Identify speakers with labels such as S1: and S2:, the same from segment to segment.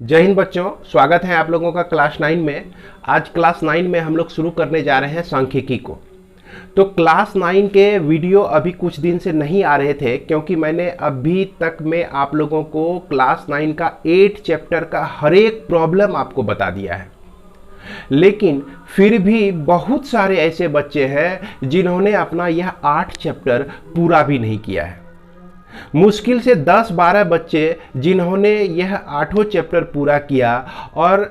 S1: जय हिंद बच्चों, स्वागत है आप लोगों का क्लास 9 में। आज क्लास 9 में हम लोग शुरू करने जा रहे हैं सांख्यिकी को। तो क्लास 9 के वीडियो अभी कुछ दिन से नहीं आ रहे थे क्योंकि मैंने अभी तक में आप लोगों को क्लास 9 का 8 चैप्टर का हर एक प्रॉब्लम आपको बता दिया है। लेकिन फिर भी बहुत सारे ऐसे बच्चे हैं जिन्होंने अपना यह 8 चैप्टर पूरा भी नहीं किया है। मुश्किल से 10-12 बच्चे जिन्होंने यह 8 चैप्टर पूरा किया और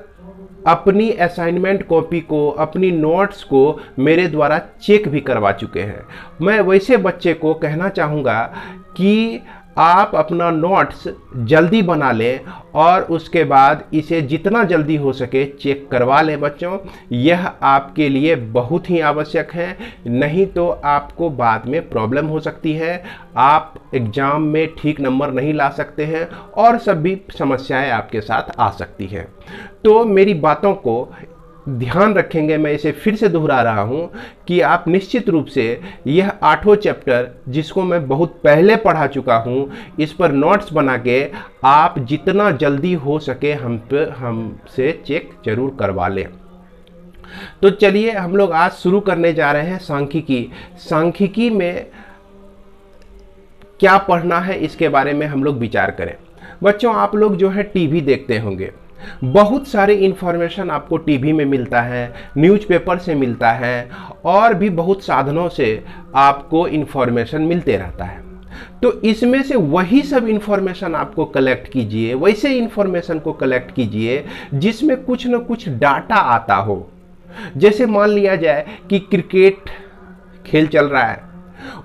S1: अपनी असाइनमेंट कॉपी को, अपनी नोट्स को मेरे द्वारा चेक भी करवा चुके हैं। मैं वैसे बच्चे को कहना चाहूँगा कि आप अपना नोट्स जल्दी बना लें और उसके बाद इसे जितना जल्दी हो सके चेक करवा लें बच्चों। यह आपके लिए बहुत ही आवश्यक है, नहीं तो आपको बाद में प्रॉब्लम हो सकती है। आप एग्ज़ाम में ठीक नंबर नहीं ला सकते हैं और सभी समस्याएं आपके साथ आ सकती हैं। तो मेरी बातों को ध्यान रखेंगे। मैं इसे फिर से दोहरा रहा हूँ कि आप निश्चित रूप से यह 8 चैप्टर जिसको मैं बहुत पहले पढ़ा चुका हूँ, इस पर नोट्स बना के आप जितना जल्दी हो सके हमसे चेक जरूर करवा लें। तो चलिए हम लोग आज शुरू करने जा रहे हैं सांख्यिकी। सांख्यिकी में क्या पढ़ना है इसके बारे में हम लोग विचार करें। बच्चों, आप लोग जो है टीवी देखते होंगे, बहुत सारे इन्फॉर्मेशन आपको टीवी में मिलता है, न्यूज़पेपर से मिलता है और भी बहुत साधनों से आपको इन्फॉर्मेशन मिलते रहता है। तो इसमें से वही सब इन्फॉर्मेशन आपको कलेक्ट कीजिए, वैसे इन्फॉर्मेशन को कलेक्ट कीजिए जिसमें कुछ न कुछ डाटा आता हो। जैसे मान लिया जाए कि क्रिकेट खेल चल रहा है,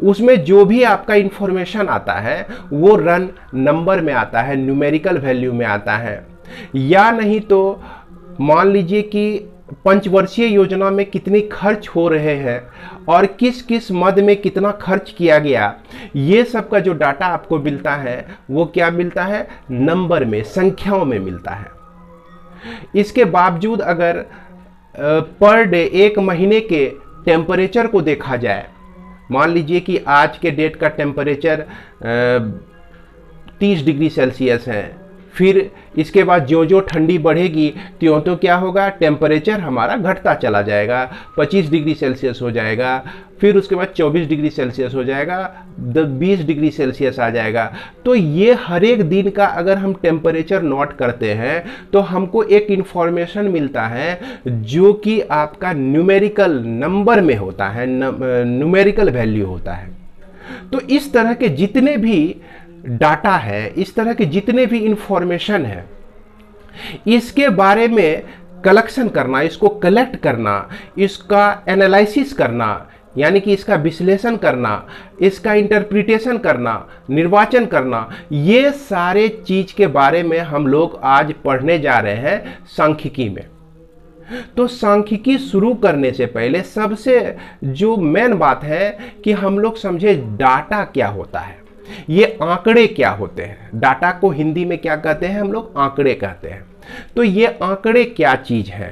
S1: उसमें जो भी आपका इन्फॉर्मेशन आता है वो रन नंबर में आता है, न्यूमेरिकल वैल्यू में आता है। या नहीं तो मान लीजिए कि पंचवर्षीय योजना में कितनी खर्च हो रहे हैं और किस किस मद में कितना खर्च किया गया, ये सब का जो डाटा आपको मिलता है वो क्या मिलता है, नंबर में, संख्याओं में मिलता है। इसके बावजूद अगर पर डे, एक महीने के टेम्परेचर को देखा जाए, मान लीजिए कि आज के डेट का टेम्परेचर 30 डिग्री सेल्सियस है, फिर इसके बाद जो जो ठंडी बढ़ेगी त्यों तो क्या होगा, टेम्परेचर हमारा घटता चला जाएगा, 25 डिग्री सेल्सियस हो जाएगा, फिर उसके बाद 24 डिग्री सेल्सियस हो जाएगा, 20 डिग्री सेल्सियस आ जाएगा। तो ये हर एक दिन का अगर हम टेम्परेचर नोट करते हैं तो हमको एक इन्फॉर्मेशन मिलता है जो कि आपका न्यूमेरिकल नंबर में होता है, न्यूमेरिकल वैल्यू होता है। तो इस तरह के जितने भी डाटा है, इस तरह के जितने भी इंफॉर्मेशन है, इसके बारे में कलेक्शन करना, इसको कलेक्ट करना, इसका एनालिसिस करना, यानी कि इसका विश्लेषण करना, इसका इंटरप्रिटेशन करना, निर्वाचन करना, ये सारे चीज के बारे में हम लोग आज पढ़ने जा रहे हैं सांख्यिकी में। तो सांख्यिकी शुरू करने से पहले सबसे जो मेन बात है कि हम लोग समझे डाटा क्या होता है, ये आंकड़े क्या होते हैं। डाटा को हिंदी में क्या कहते हैं, हम लोग आंकड़े कहते हैं। तो ये आंकड़े क्या चीज है,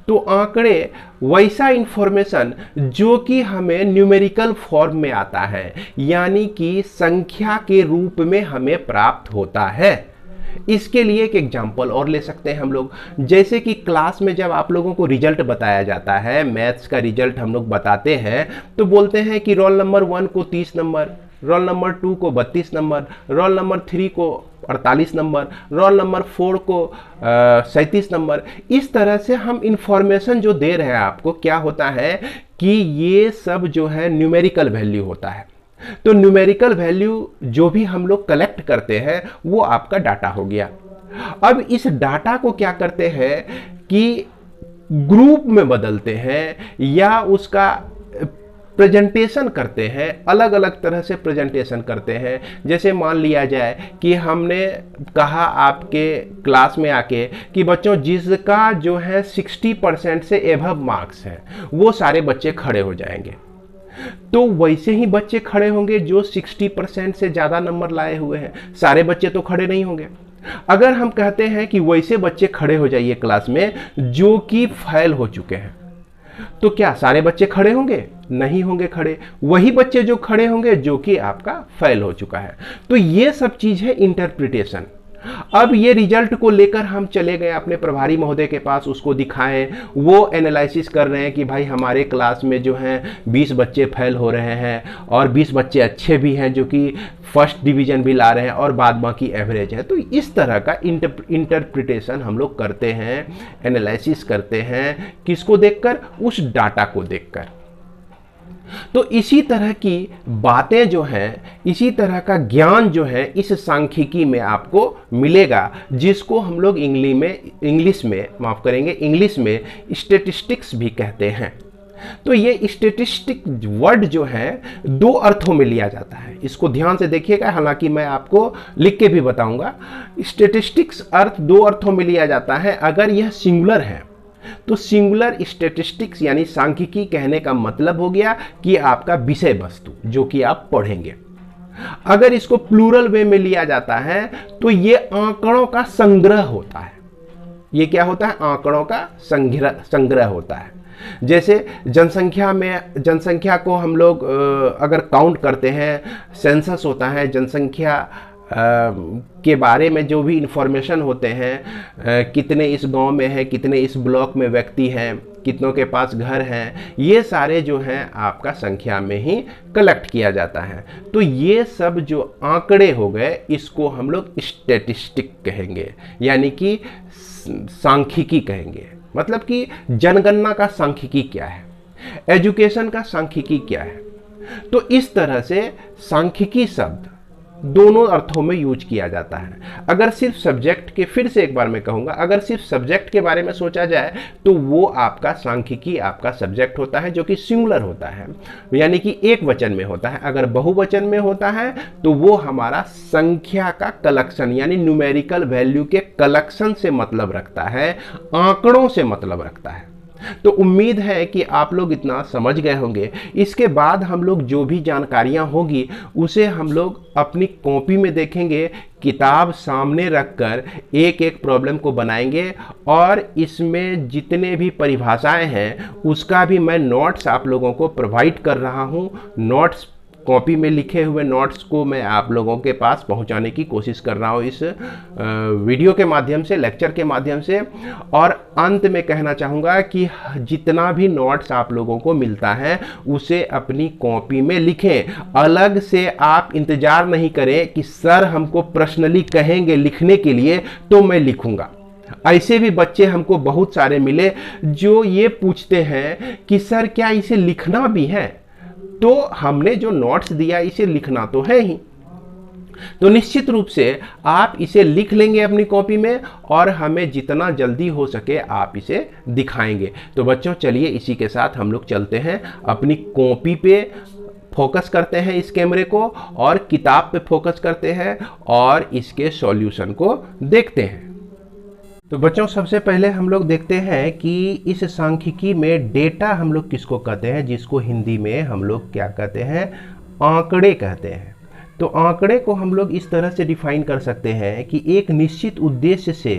S1: तो आंकड़े वैसा इंफॉर्मेशन जो कि हमें न्यूमेरिकल फॉर्म में आता है, यानी कि संख्या के रूप में हमें प्राप्त होता है। इसके लिए एक एग्जाम्पल और ले सकते हैं हम लोग। जैसे कि क्लास में जब आप लोगों को रिजल्ट बताया जाता है, मैथ्स का रिजल्ट हम लोग बताते हैं, तो बोलते हैं कि रोल नंबर 1 को 30 नंबर, रोल नंबर 2 को 32 नंबर, रोल नंबर 3 को 48 नंबर, रोल नंबर 4 को 37 नंबर। इस तरह से हम इंफॉर्मेशन जो दे रहे हैं आपको, क्या होता है कि ये सब जो है न्यूमेरिकल वैल्यू होता है। तो न्यूमेरिकल वैल्यू जो भी हम लोग कलेक्ट करते हैं वो आपका डाटा हो गया। अब इस डाटा को क्या करते हैं कि ग्रुप में बदलते हैं या उसका प्रेजेंटेशन करते हैं, अलग अलग तरह से प्रेजेंटेशन करते हैं। जैसे मान लिया जाए कि हमने कहा आपके क्लास में आके कि बच्चों जिसका जो है 60% से एबव मार्क्स है वो सारे बच्चे खड़े हो जाएंगे। तो वैसे ही बच्चे खड़े होंगे जो 60% से ज़्यादा नंबर लाए हुए हैं, सारे बच्चे तो खड़े नहीं होंगे। अगर हम कहते हैं कि वैसे बच्चे खड़े हो जाइए क्लास में जो कि फेल हो चुके हैं, तो क्या सारे बच्चे खड़े होंगे? नहीं होंगे खड़े। वही बच्चे जो खड़े होंगे जो कि आपका फेल हो चुका है। तो ये सब चीज़ है इंटरप्रिटेशन। अब ये रिजल्ट को लेकर हम चले गए अपने प्रभारी महोदय के पास, उसको दिखाएं। वो एनालिसिस कर रहे हैं कि भाई हमारे क्लास में जो हैं 20 बच्चे फेल हो रहे हैं और 20 बच्चे अच्छे भी हैं जो कि फर्स्ट डिवीजन भी ला रहे हैं और बाद बाकी एवरेज है। तो इस तरह का इंटरप्रिटेशन हम लोग करते हैं, एनालिसिस करते हैं, किसको देखकर? उस डाटा को देखकर। तो इसी तरह की बातें जो हैं, इसी तरह का ज्ञान जो है इस सांख्यिकी में आपको मिलेगा, जिसको हम लोग इंग्लिश में स्टैटिस्टिक्स भी कहते हैं। तो ये स्टैटिस्टिक वर्ड जो है 2 अर्थों में लिया जाता है, इसको ध्यान से देखिएगा, हालांकि मैं आपको लिख के भी बताऊंगा। स्टैटिस्टिक्स अर्थ 2 अर्थों में लिया जाता है। अगर यह सिंगुलर है तो सिंगुलर स्टैटिस्टिक्स यानी सांख्यिकी कहने का मतलब हो गया कि आपका विषय वस्तु जो कि आप पढ़ेंगे। अगर इसको प्लूरल वे में लिया जाता है तो ये आंकड़ों का संग्रह होता है। ये क्या होता है? आंकड़ों का संग्रह होता है। जैसे जनसंख्या को हम लोग अगर काउंट करते हैं, सेंसस होता है, जनसंख्या के बारे में जो भी इंफॉर्मेशन होते हैं, कितने इस गांव में है, कितने इस ब्लॉक में व्यक्ति हैं, कितनों के पास घर हैं, ये सारे जो हैं आपका संख्या में ही कलेक्ट किया जाता है। तो ये सब जो आंकड़े हो गए इसको हम लोग स्टैटिस्टिक कहेंगे, यानी कि सांख्यिकी कहेंगे। मतलब कि जनगणना का सांख्यिकी क्या है, एजुकेशन का सांख्यिकी क्या है। तो इस तरह से सांख्यिकी शब्द दोनों अर्थों में यूज किया जाता है। अगर सिर्फ सब्जेक्ट के, फिर से एक बार मैं कहूँगा, अगर सिर्फ सब्जेक्ट के बारे में सोचा जाए तो वो आपका सांख्यिकी आपका सब्जेक्ट होता है जो कि सिंगुलर होता है, यानी कि एक वचन में होता है। अगर बहुवचन में होता है तो वो हमारा संख्या का कलेक्शन यानी न्यूमेरिकल वैल्यू के कलेक्शन से मतलब रखता है, आंकड़ों से मतलब रखता है। तो उम्मीद है कि आप लोग इतना समझ गए होंगे। इसके बाद हम लोग जो भी जानकारियां होगी उसे हम लोग अपनी कॉपी में देखेंगे, किताब सामने रखकर एक एक प्रॉब्लम को बनाएंगे और इसमें जितने भी परिभाषाएं हैं उसका भी मैं नोट्स आप लोगों को प्रोवाइड कर रहा हूं। नोट्स, कॉपी में लिखे हुए नोट्स को मैं आप लोगों के पास पहुंचाने की कोशिश कर रहा हूं इस वीडियो के माध्यम से, लेक्चर के माध्यम से। और अंत में कहना चाहूँगा कि जितना भी नोट्स आप लोगों को मिलता है उसे अपनी कॉपी में लिखें। अलग से आप इंतज़ार नहीं करें कि सर हमको पर्सनली कहेंगे लिखने के लिए तो मैं लिखूँगा। ऐसे भी बच्चे हमको बहुत सारे मिले जो ये पूछते हैं कि सर क्या इसे लिखना भी है? तो हमने जो नोट्स दिया इसे लिखना तो है ही। तो निश्चित रूप से आप इसे लिख लेंगे अपनी कॉपी में और हमें जितना जल्दी हो सके आप इसे दिखाएंगे। तो बच्चों चलिए इसी के साथ हम लोग चलते हैं, अपनी कॉपी पे फोकस करते हैं इस कैमरे को और किताब पे फोकस करते हैं और इसके सॉल्यूशन को देखते हैं। तो बच्चों सबसे पहले हम लोग देखते हैं कि इस सांख्यिकी में डेटा हम लोग किसको कहते हैं, जिसको हिंदी में हम लोग क्या कहते हैं, आंकड़े कहते हैं। तो आंकड़े को हम लोग इस तरह से डिफाइन कर सकते हैं कि एक निश्चित उद्देश्य से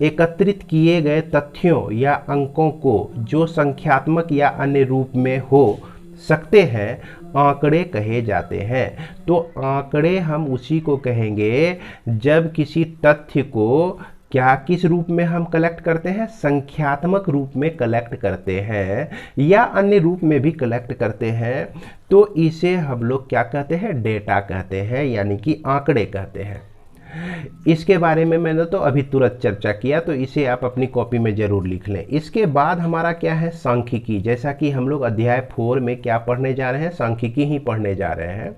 S1: एकत्रित किए गए तथ्यों या अंकों को जो संख्यात्मक या अन्य रूप में हो सकते हैं आंकड़े कहे जाते हैं। तो आंकड़े हम उसी को कहेंगे जब किसी तथ्य को क्या किस रूप में हम कलेक्ट करते हैं, संख्यात्मक रूप में कलेक्ट करते हैं या अन्य रूप में भी कलेक्ट करते हैं, तो इसे हम लोग क्या कहते हैं, डेटा कहते हैं, यानी कि आंकड़े कहते हैं। इसके बारे में मैंने तो अभी तुरंत चर्चा किया, तो इसे आप अपनी कॉपी में जरूर लिख लें। इसके बाद हमारा क्या है, सांख्यिकी। जैसा कि हम लोग अध्याय 4 में क्या पढ़ने जा रहे हैं, सांख्यिकी ही पढ़ने जा रहे हैं।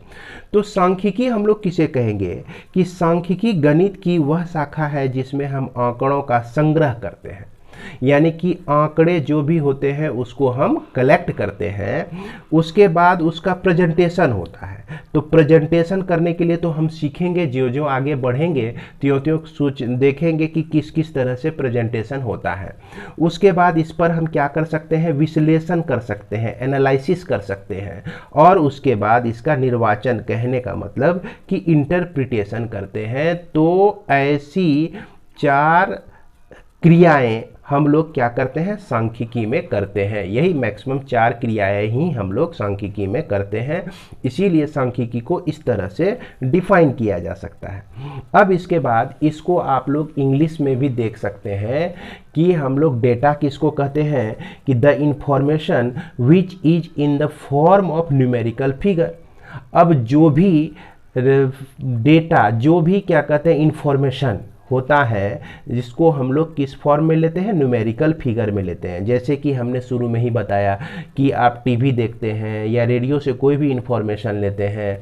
S1: तो सांख्यिकी हम लोग किसे कहेंगे कि सांख्यिकी गणित की वह शाखा है जिसमें हम आंकड़ों का संग्रह करते हैं, यानी कि आंकड़े जो भी होते हैं उसको हम कलेक्ट करते हैं, उसके बाद उसका प्रेजेंटेशन होता है। तो प्रेजेंटेशन करने के लिए तो हम सीखेंगे, जो जो आगे बढ़ेंगे त्यों त्यों देखेंगे कि किस किस तरह से प्रेजेंटेशन होता है। उसके बाद इस पर हम क्या कर सकते हैं, विश्लेषण कर सकते हैं, एनालिसिस कर सकते हैं, और उसके बाद इसका निर्वाचन, कहने का मतलब कि इंटरप्रिटेशन करते हैं। तो ऐसी 4 क्रियाएं हम लोग क्या करते हैं, सांख्यिकी में करते हैं। यही मैक्सिमम 4 क्रियाएं ही हम लोग सांख्यिकी में करते हैं, इसीलिए सांख्यिकी को इस तरह से डिफाइन किया जा सकता है। अब इसके बाद इसको आप लोग इंग्लिश में भी देख सकते हैं कि हम लोग डेटा किसको कहते हैं, कि the information which is in the form of numerical figure. अब जो भी डेटा, जो भी क्या कहते हैं इंफॉर्मेशन होता है, जिसको हम लोग किस फॉर्म में लेते हैं, न्यूमेरिकल फिगर में लेते हैं। जैसे कि हमने शुरू में ही बताया कि आप टीवी देखते हैं या रेडियो से कोई भी इंफॉर्मेशन लेते हैं,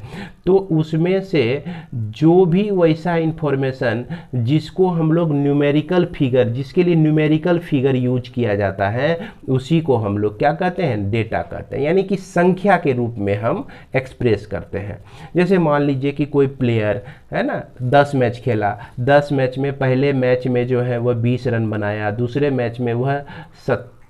S1: तो उसमें से जो भी वैसा इंफॉर्मेशन जिसको हम लोग न्यूमेरिकल फिगर, जिसके लिए न्यूमेरिकल फिगर यूज किया जाता है, उसी को हम लोग क्या कहते हैं, डेटा कहते हैं। यानी कि संख्या के रूप में हम एक्सप्रेस करते हैं। जैसे मान लीजिए कि कोई प्लेयर है ना, 10 मैच खेला, 10 मैच में पहले मैच में जो है वह 20 रन बनाया, दूसरे मैच में वह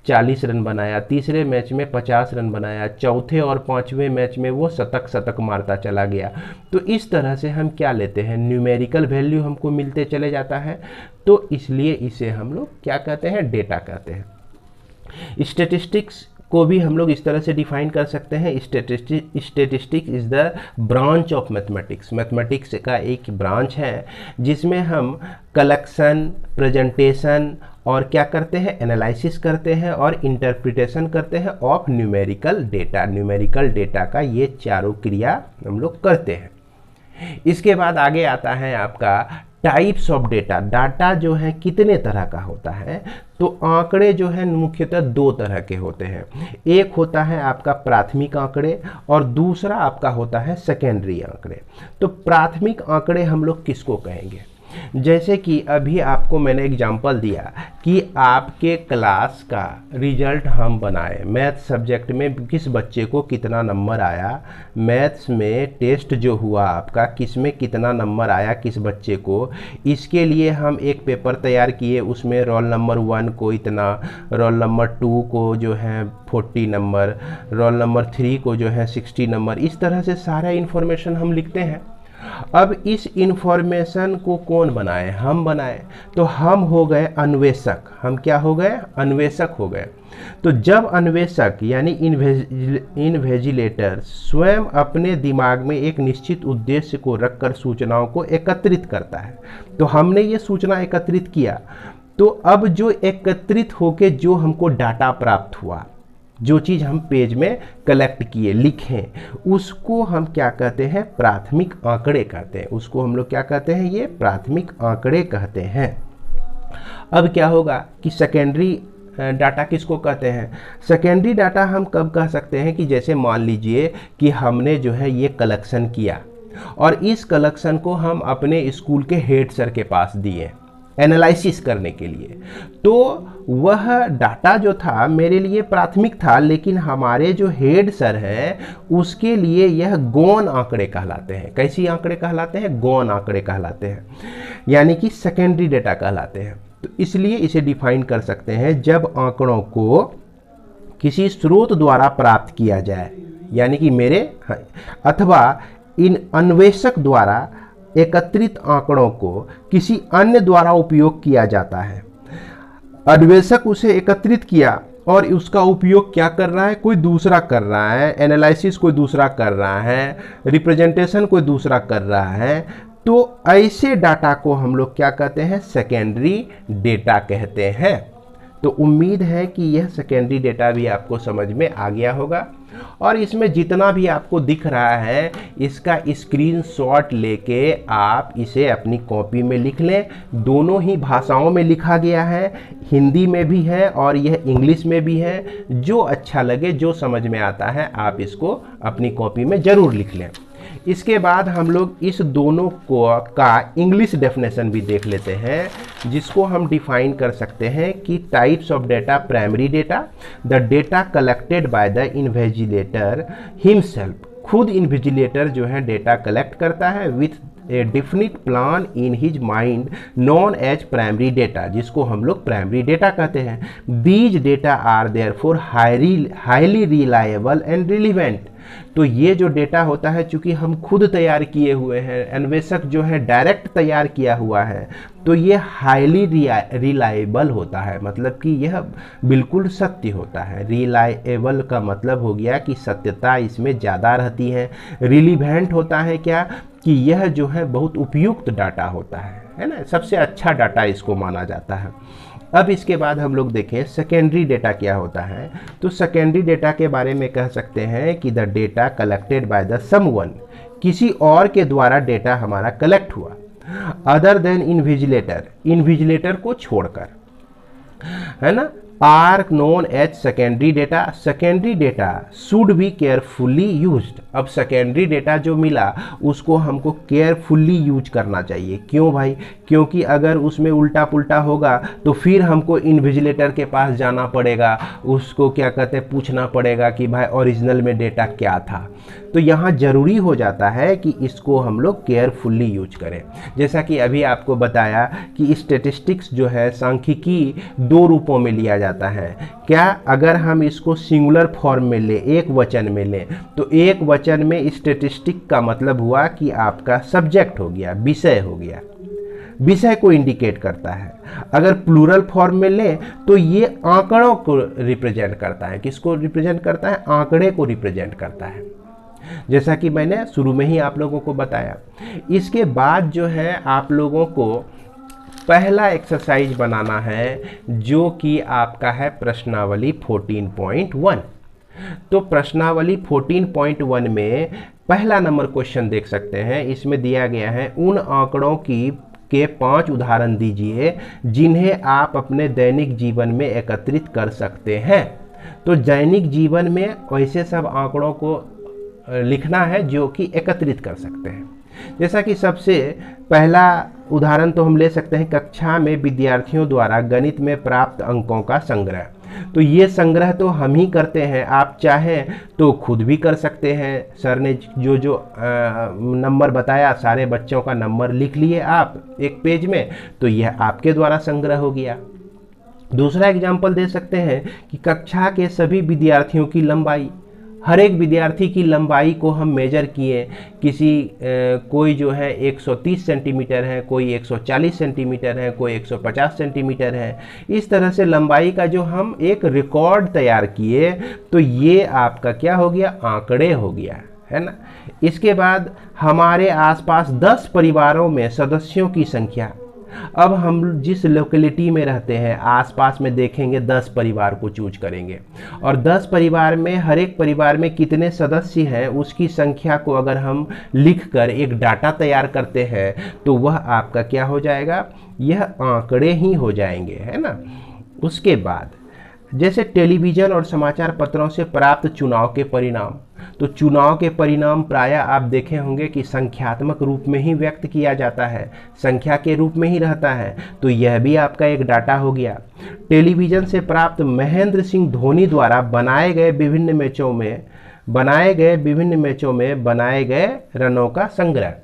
S1: 40 रन बनाया, तीसरे मैच में 50 रन बनाया, चौथे और पांचवें मैच में वो शतक मारता चला गया। तो इस तरह से हम क्या लेते हैं, न्यूमेरिकल वैल्यू हमको मिलते चले जाता है, तो इसलिए इसे हम लोग क्या कहते हैं, डेटा कहते हैं। स्टैटिस्टिक्स को भी हम लोग इस तरह से डिफाइन कर सकते हैं। Statistics is the branch of mathematics. Mathematics का एक ब्रांच है जिसमें हम कलेक्शन, प्रेजेंटेशन और क्या करते हैं, एनालिसिस करते हैं और इंटरप्रिटेशन करते हैं of numerical data. Numerical data का ये चारों क्रिया हम लोग करते हैं। इसके बाद आगे आता है आपका टाइप्स ऑफ डेटा। डाटा जो है कितने तरह का होता है, तो आंकड़े जो है मुख्यतः 2 तरह के होते हैं। एक होता है आपका प्राथमिक आंकड़े और दूसरा आपका होता है सेकेंडरी आंकड़े। तो प्राथमिक आंकड़े हम लोग किसको कहेंगे, जैसे कि अभी आपको मैंने एग्जांपल दिया कि आपके क्लास का रिजल्ट हम बनाए, मैथ सब्जेक्ट में किस बच्चे को कितना नंबर आया, मैथ्स में टेस्ट जो हुआ आपका किस में कितना नंबर आया किस बच्चे को, इसके लिए हम एक पेपर तैयार किए, उसमें रोल नंबर 1 को इतना, रोल नंबर 2 को जो है 40 नंबर, रोल नंबर 3 को जो है 60 नंबर। इस तरह से सारा इन्फॉर्मेशन हम लिखते हैं। अब इस इंफॉर्मेशन को कौन बनाए, हम बनाए, तो हम हो गए अन्वेषक। हम क्या हो गए, अन्वेषक हो गए। तो जब अन्वेषक यानी इन्वेजिलेटर स्वयं अपने दिमाग में एक निश्चित उद्देश्य को रखकर सूचनाओं को एकत्रित करता है, तो हमने ये सूचना एकत्रित किया, तो अब जो एकत्रित होके जो हमको डाटा प्राप्त हुआ, जो चीज़ हम पेज में कलेक्ट किए, लिखें, उसको हम क्या कहते हैं, प्राथमिक आंकड़े कहते हैं। उसको हम लोग क्या कहते हैं, ये प्राथमिक आंकड़े कहते हैं। अब क्या होगा कि सेकेंडरी डाटा किसको कहते हैं। सेकेंडरी डाटा हम कब कह सकते हैं कि जैसे मान लीजिए कि हमने जो है ये कलेक्शन किया और इस कलेक्शन को हम अपने स्कूल के हेड सर के पास दिए एनालिसिस करने के लिए, तो वह डाटा जो था मेरे लिए प्राथमिक था, लेकिन हमारे जो हेड सर हैं उसके लिए यह गौण आंकड़े कहलाते हैं। कैसी आंकड़े कहलाते हैं, गौण आंकड़े कहलाते हैं, यानी कि सेकेंडरी डेटा कहलाते हैं। तो इसलिए इसे डिफाइन कर सकते हैं जब आंकड़ों को किसी स्रोत द्वारा प्राप्त किया जाए, यानी कि मेरे अथवा इन अन्वेषक द्वारा एकत्रित आंकड़ों को किसी अन्य द्वारा उपयोग किया जाता है। अन्वेषक उसे एकत्रित किया और उसका उपयोग क्या कर रहा है, कोई दूसरा कर रहा है, एनालिसिस कोई दूसरा कर रहा है, रिप्रेजेंटेशन कोई दूसरा कर रहा है, तो ऐसे डाटा को हम लोग क्या कहते हैं, सेकेंडरी डेटा कहते हैं। तो उम्मीद है कि यह सेकेंडरी डेटा भी आपको समझ में आ गया होगा और इसमें जितना भी आपको दिख रहा है इसका स्क्रीनशॉट लेके आप इसे अपनी कॉपी में लिख लें। दोनों ही भाषाओं में लिखा गया है, हिंदी में भी है और यह इंग्लिश में भी है। जो अच्छा लगे, जो समझ में आता है, आप इसको अपनी कॉपी में ज़रूर लिख लें। इसके बाद हम लोग इस दोनों को का इंग्लिश डेफिनेशन भी देख लेते हैं, जिसको हम डिफाइन कर सकते हैं कि types of data, primary data, the data collected by the investigator himself. खुद इन्वेजिलेटर जो है डेटा कलेक्ट करता है with a definite plan in his mind known as primary data, जिसको हम लोग प्राइमरी डेटा कहते हैं। These data are therefore highly reliable and relevant. तो ये जो डेटा होता है, चूंकि हम खुद तैयार किए हुए हैं, अन्वेषक जो है डायरेक्ट तैयार किया हुआ है, तो ये हाईली रिलायबल होता है, मतलब कि यह बिल्कुल सत्य होता है। रिलायबल का मतलब हो गया कि सत्यता इसमें ज़्यादा रहती है। रिलीवेंट होता है क्या, कि यह जो है बहुत उपयुक्त डाटा होता है ना, सबसे अच्छा डाटा इसको माना जाता है। अब इसके बाद हम लोग देखें सेकेंडरी डेटा क्या होता है। तो सेकेंडरी डेटा के बारे में कह सकते हैं कि the data collected by the someone, किसी और के द्वारा डेटा हमारा कलेक्ट हुआ, अदर देन इन्विजिलेटर, इन्विजिलेटर को छोड़कर, है ना, are known as secondary data. Secondary data should be carefully used. अब सेकेंडरी डेटा जो मिला उसको हमको केयरफुली यूज करना चाहिए। क्यों भाई? क्योंकि अगर उसमें उल्टा पुल्टा होगा तो फिर हमको इन्विजिलेटर के पास जाना पड़ेगा, उसको क्या कहते हैं, पूछना पड़ेगा कि भाई ओरिजिनल में डेटा क्या था। तो यहाँ ज़रूरी हो जाता है कि इसको हम लोग केयरफुली यूज करें। जैसा कि अभी आपको बताया कि स्टैटिस्टिक्स जो है सांख्यिकी दो रूपों में लिया जाता है। क्या? अगर हम इसको सिंगुलर फॉर्म में लें, एक वचन में लें, तो एक वचन में स्टैटिस्टिक का मतलब हुआ कि आपका सब्जेक्ट हो गया, विषय हो गया, विषय को इंडिकेट करता है। अगर प्लूरल फॉर्म में लें तो ये आंकड़ों को रिप्रेजेंट करता है। किसको रिप्रेजेंट करता है? आंकड़े को रिप्रेजेंट करता है, जैसा कि मैंने शुरू में ही आप लोगों को बताया। इसके बाद जो है आप लोगों को पहला एक्सरसाइज बनाना है, जो कि आपका है प्रश्नावली 14.1। तो प्रश्नावली 14.1 में पहला नंबर क्वेश्चन देख सकते हैं। इसमें दिया गया है उन आंकड़ों के 5 उदाहरण दीजिए जिन्हें आप अपने दैनिक जीवन में एकत्रित कर सकते हैं। तो दैनिक जीवन में वैसे सब आंकड़ों को लिखना है जो कि एकत्रित कर सकते हैं। जैसा कि सबसे पहला उदाहरण तो हम ले सकते हैं, कक्षा में विद्यार्थियों द्वारा गणित में प्राप्त अंकों का संग्रह। तो ये संग्रह तो हम ही करते हैं, आप चाहें तो खुद भी कर सकते हैं। सर ने जो जो नंबर बताया, सारे बच्चों का नंबर लिख लिए आप एक पेज में, तो यह आपके द्वारा संग्रह हो गया। दूसरा एग्जाम्पल दे सकते हैं कि कक्षा के सभी विद्यार्थियों की लंबाई, हर एक विद्यार्थी की लंबाई को हम मेजर किए। कोई जो है 130 सेंटीमीटर है, कोई 140 सेंटीमीटर है, कोई 150 सेंटीमीटर है। इस तरह से लंबाई का जो हम एक रिकॉर्ड तैयार किए, तो ये आपका क्या हो गया? आंकड़े हो गया, है ना। इसके बाद हमारे आसपास 10 परिवारों में सदस्यों की संख्या। अब हम जिस लोकेलिटी में रहते हैं, आसपास में देखेंगे 10 परिवार को चूज करेंगे, और 10 परिवार में हर एक परिवार में कितने सदस्य हैं उसकी संख्या को अगर हम लिखकर एक डाटा तैयार करते हैं, तो वह आपका क्या हो जाएगा? यह आंकड़े ही हो जाएंगे, है ना। उसके बाद जैसे टेलीविज़न और समाचार पत्रों से प्राप्त चुनाव के परिणाम। तो चुनाव के परिणाम प्रायः आप देखे होंगे कि संख्यात्मक रूप में ही व्यक्त किया जाता है, संख्या के रूप में ही रहता है। तो यह भी आपका एक डाटा हो गया। टेलीविज़न से प्राप्त महेंद्र सिंह धोनी द्वारा बनाए गए विभिन्न मैचों में बनाए गए रनों का संग्रह।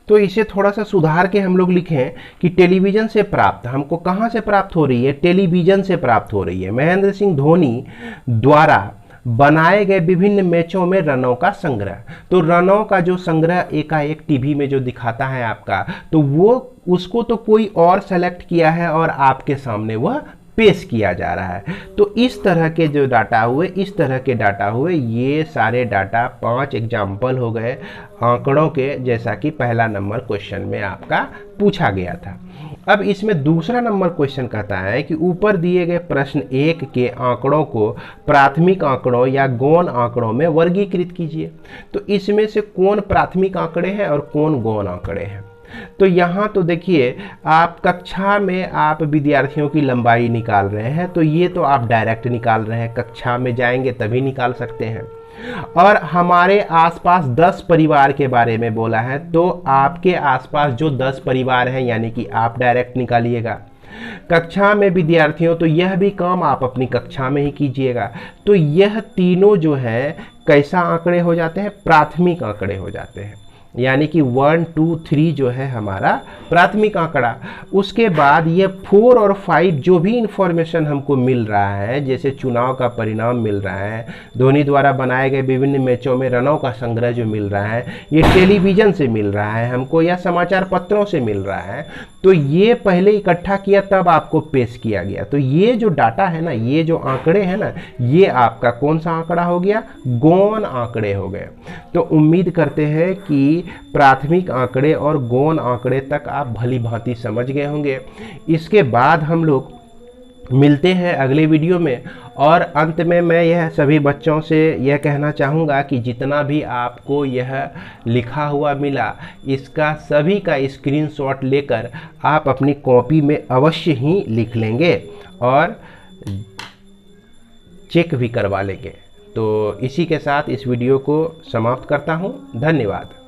S1: तो इसे थोड़ा सा सुधार के हम लोग लिखें कि टेलीविज़न से प्राप्त, हमको कहाँ से प्राप्त हो रही है? टेलीविज़न से प्राप्त हो रही है। महेंद्र सिंह धोनी द्वारा बनाए गए विभिन्न मैचों में रनों का संग्रह। तो रनों का जो संग्रह एकाएक टीवी में जो दिखाता है आपका, तो वो उसको तो कोई और सेलेक्ट किया है और आपके सामने वह पेश किया जा रहा है। तो इस तरह के जो डाटा हुए, ये सारे डाटा 5 एग्जाम्पल हो गए आंकड़ों के, जैसा कि पहला नंबर क्वेश्चन में आपका पूछा गया था। अब इसमें दूसरा नंबर क्वेश्चन कहता है कि ऊपर दिए गए प्रश्न 1 के आंकड़ों को प्राथमिक आंकड़ों या गौण आंकड़ों में वर्गीकृत कीजिए। तो इसमें से कौन प्राथमिक आंकड़े हैं और कौन गौण आंकड़े हैं? तो यहाँ तो देखिए, आप कक्षा में आप विद्यार्थियों की लंबाई निकाल रहे हैं, तो ये तो आप डायरेक्ट निकाल रहे हैं, कक्षा में जाएंगे तभी निकाल सकते हैं। और हमारे आसपास 10 परिवार के बारे में बोला है, तो आपके आसपास जो 10 परिवार हैं, यानी कि आप डायरेक्ट निकालिएगा। कक्षा में विद्यार्थियों, तो यह भी काम आप अपनी कक्षा में ही कीजिएगा। तो यह तीनों जो है कैसा आंकड़े हो जाते हैं? प्राथमिक आंकड़े हो जाते हैं। यानी कि 1 2 3 जो है हमारा प्राथमिक आंकड़ा। उसके बाद ये 4 और 5 जो भी इंफॉर्मेशन हमको मिल रहा है, जैसे चुनाव का परिणाम मिल रहा है, धोनी द्वारा बनाए गए विभिन्न मैचों में रनों का संग्रह जो मिल रहा है, ये टेलीविज़न से मिल रहा है हमको या समाचार पत्रों से मिल रहा है, तो ये पहले इकट्ठा किया तब आपको पेश किया गया। तो ये जो डाटा है ना, ये जो आंकड़े हैं ना, ये आपका कौन सा आंकड़ा हो गया? गौण आंकड़े हो गए। तो उम्मीद करते हैं कि प्राथमिक आंकड़े और गौण आंकड़े तक आप भली भांति समझ गए होंगे। इसके बाद हम लोग मिलते हैं अगले वीडियो में। और अंत में मैं यह सभी बच्चों से यह कहना चाहूँगा कि जितना भी आपको यह लिखा हुआ मिला, इसका सभी का स्क्रीनशॉट लेकर आप अपनी कॉपी में अवश्य ही लिख लेंगे और चेक भी करवा लेंगे। तो इसी के साथ इस वीडियो को समाप्त करता हूँ। धन्यवाद।